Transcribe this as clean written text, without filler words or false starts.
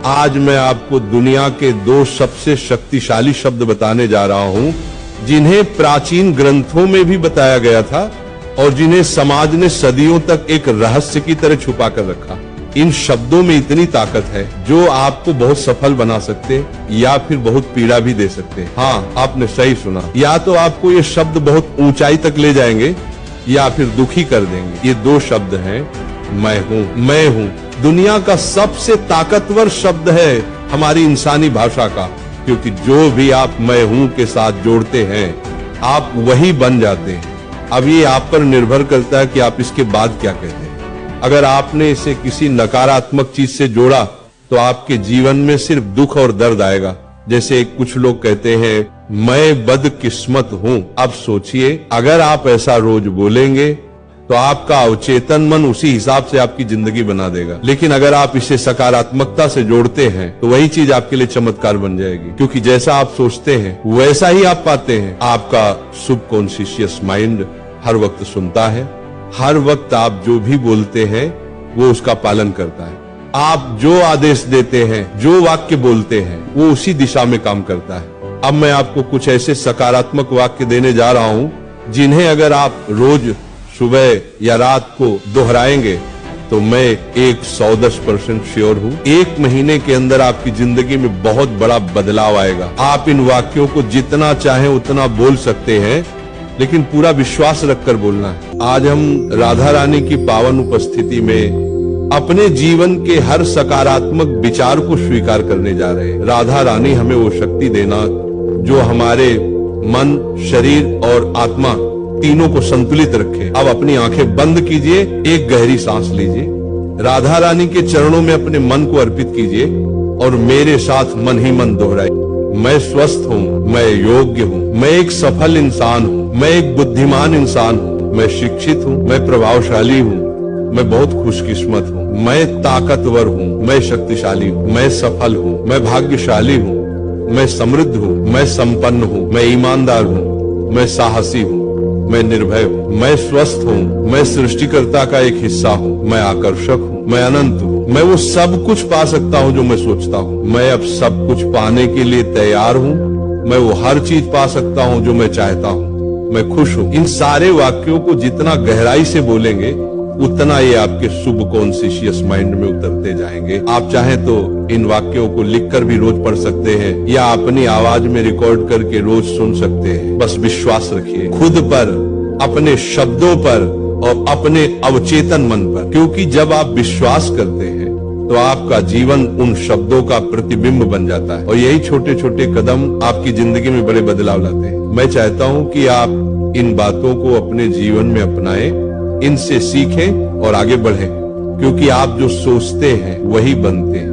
आज मैं आपको दुनिया के दो सबसे शक्तिशाली शब्द बताने जा रहा हूं, जिन्हें प्राचीन ग्रंथों में भी बताया गया था और जिन्हें समाज ने सदियों तक एक रहस्य की तरह छुपा कर रखा। इन शब्दों में इतनी ताकत है जो आपको बहुत सफल बना सकते या फिर बहुत पीड़ा भी दे सकते। हाँ, आपने सही सुना। या तो आपको ये शब्द बहुत ऊंचाई तक ले जाएंगे या फिर दुखी कर देंगे। ये दो शब्द हैं, मैं हूं। मैं हूं दुनिया का सबसे ताकतवर शब्द है हमारी इंसानी भाषा का, क्योंकि जो भी आप मैं हूं के साथ जोड़ते हैं आप वही बन जाते हैं। अब ये आप पर निर्भर करता है कि आप इसके बाद क्या कहते हैं। अगर आपने इसे किसी नकारात्मक चीज से जोड़ा तो आपके जीवन में सिर्फ दुख और दर्द आएगा। जैसे कुछ लोग कहते हैं मैं बदकिस्मत हूं। अब सोचिए, अगर आप ऐसा रोज बोलेंगे तो आपका अवचेतन मन उसी हिसाब से आपकी जिंदगी बना देगा। लेकिन अगर आप इसे सकारात्मकता से जोड़ते हैं तो वही चीज आपके लिए चमत्कार बन जाएगी, क्योंकि जैसा आप सोचते हैं वैसा ही आप पाते हैं। आपका सबकॉन्शियस माइंड हर वक्त सुनता है, हर वक्त आप जो भी बोलते हैं वो उसका पालन करता है। आप जो आदेश देते हैं, जो वाक्य बोलते हैं, वो उसी दिशा में काम करता है। अब मैं आपको कुछ ऐसे सकारात्मक वाक्य देने जा रहा हूं जिन्हें अगर आप रोज सुबह या रात को दोहराएंगे तो मैं 110% श्योर हूं, 1 महीने के अंदर आपकी जिंदगी में बहुत बड़ा बदलाव आएगा। आप इन वाक्यों को जितना चाहें उतना बोल सकते हैं, लेकिन पूरा विश्वास रखकर बोलना है। आज हम राधा रानी की पावन उपस्थिति में अपने जीवन के हर सकारात्मक विचार को स्वीकार करने जा रहे हैं। राधा रानी हमें वो शक्ति देना जो हमारे मन, शरीर और आत्मा तीनों को संतुलित रखे। अब अपनी आंखें बंद कीजिए, एक गहरी सांस लीजिए, राधा रानी के चरणों में अपने मन को अर्पित कीजिए और मेरे साथ मन ही मन दोहराइए। मैं स्वस्थ हूँ, मैं योग्य हूँ, मैं एक सफल इंसान हूँ, मैं एक बुद्धिमान इंसान हूँ, मैं शिक्षित हूँ, मैं प्रभावशाली हूँ, मैं बहुत खुशकिस्मत हूँ, मैं ताकतवर हूँ, मैं शक्तिशाली हूँ, मैं सफल हूँ, मैं भाग्यशाली हूँ, मैं समृद्ध हूँ, मैं संपन्न हूँ, मैं ईमानदार हूँ, मैं साहसी हूँ, मैं निर्भय हूँ, मैं स्वस्थ हूँ, मैं सृष्टिकर्ता का एक हिस्सा हूँ, मैं आकर्षक हूँ, मैं अनंत हूँ, मैं वो सब कुछ पा सकता हूँ जो मैं सोचता हूँ, मैं अब सब कुछ पाने के लिए तैयार हूँ, मैं वो हर चीज पा सकता हूँ जो मैं चाहता हूँ, मैं खुश हूँ। इन सारे वाक्यों को जितना गहराई से बोलेंगे उतना ये आपके सबकॉन्शियस माइंड में उतरते जाएंगे। आप चाहें तो इन वाक्यों को लिखकर भी रोज पढ़ सकते हैं या अपनी आवाज में रिकॉर्ड करके रोज सुन सकते हैं। बस विश्वास रखिए खुद पर, अपने शब्दों पर और अपने अवचेतन मन पर, क्योंकि जब आप विश्वास करते हैं तो आपका जीवन उन शब्दों का प्रतिबिंब बन जाता है और यही छोटे छोटे कदम आपकी जिंदगी में बड़े बदलाव लाते हैं। मैं चाहता हूं कि आप इन बातों को अपने जीवन में अपनाएं, इनसे सीखें और आगे बढ़ें, क्योंकि आप जो सोचते हैं वही बनते हैं।